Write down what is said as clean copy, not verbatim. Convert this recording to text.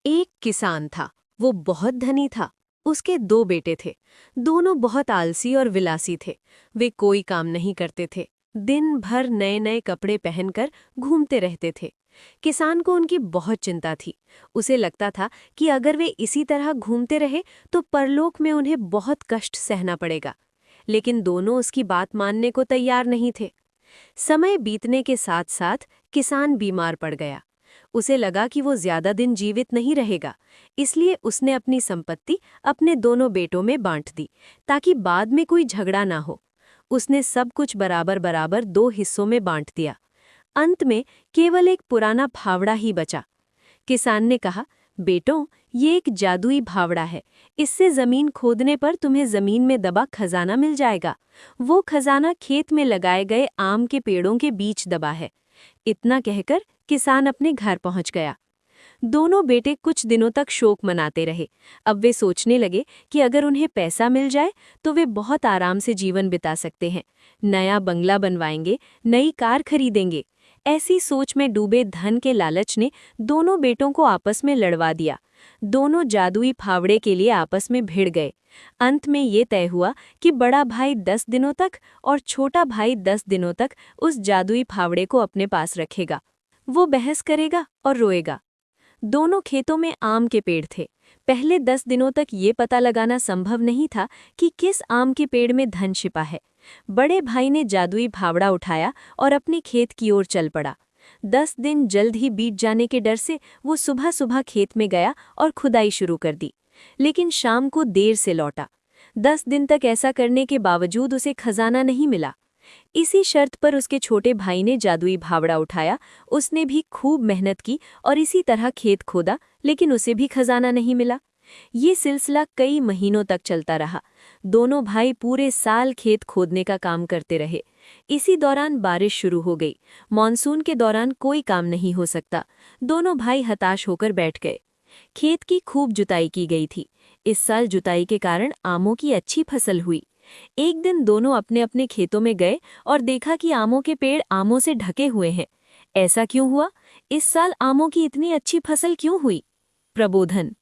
एक किसान था। वो बहुत धनी था। उसके दो बेटे थे। दोनों बहुत आलसी और विलासी थे। वे कोई काम नहीं करते थे। दिन भर नए नए कपड़े पहनकर घूमते रहते थे। किसान को उनकी बहुत चिंता थी। उसे लगता था कि अगर वे इसी तरह घूमते रहे तो परलोक में उन्हें बहुत कष्ट सहना पड़ेगा। लेकिन दोनों उसकी बात मानने को तैयार नहीं थे। समय बीतने के साथ साथ किसान बीमार पड़ गया। उसे लगा कि वो ज्यादा दिन जीवित नहीं रहेगा, इसलिए उसने अपनी संपत्ति अपने दोनों बेटों में बांट दी, ताकि बाद में कोई झगड़ा ना हो। उसने सब कुछ बराबर बराबर दो हिस्सों में बांट दिया। अंत में केवल एक पुराना फावड़ा ही बचा। किसान ने कहा, बेटों, ये एक जादुई फावड़ा है। इससे जमीन खोदने पर तुम्हें जमीन में दबा खजाना मिल जाएगा। वो खजाना खेत में लगाए गए आम के पेड़ों के बीच दबा है। इतना कहकर किसान अपने घर पहुंच गया। दोनों बेटे कुछ दिनों तक शोक मनाते रहे। अब वे सोचने लगे कि अगर उन्हें पैसा मिल जाए तो वे बहुत आराम से जीवन बिता सकते हैं। नया बंगला बनवाएंगे, नई कार खरीदेंगे। ऐसी सोच में डूबे धन के लालच ने दोनों बेटों को आपस में लड़वा दिया। दोनों जादुई फावड़े के लिए आपस में भिड़ गए। अंत में ये तय हुआ कि बड़ा भाई 10 दिनों तक और छोटा भाई 10 दिनों तक उस जादुई फावड़े को अपने पास रखेगा। वो बहस करेगा और रोएगा। दोनों खेतों में आम के पेड़ थे। पहले 10 दिनों तक ये पता लगाना संभव नहीं था कि किस आम के पेड़ में धन छिपा है। बड़े भाई ने जादुई फावड़ा उठाया और अपने खेत की ओर चल पड़ा। 10 दिन जल्द ही बीत जाने के डर से वो सुबह सुबह खेत में गया और खुदाई शुरू कर दी, लेकिन शाम को देर से लौटा। 10 दिन तक ऐसा करने के बावजूद उसे खजाना नहीं मिला। इसी शर्त पर उसके छोटे भाई ने जादुई फावड़ा उठाया। उसने भी खूब मेहनत की और इसी तरह खेत खोदा, लेकिन उसे भी खजाना नहीं मिला। ये सिलसिला कई महीनों तक चलता रहा। दोनों भाई पूरे साल खेत खोदने का काम करते रहे। इसी दौरान बारिश शुरू हो गई। मॉनसून के दौरान कोई काम नहीं हो सकता। दोनों भाई हताश होकर बैठ गए। खेत की खूब जुताई की गई थी। इस साल जुताई के कारण आमों की अच्छी फसल हुई। एक दिन दोनों अपने अपने खेतों में गए और देखा कि आमों के पेड़ आमों से ढके हुए हैं। ऐसा क्यों हुआ? इस साल आमों की इतनी अच्छी फसल क्यों हुई? प्रबोधन।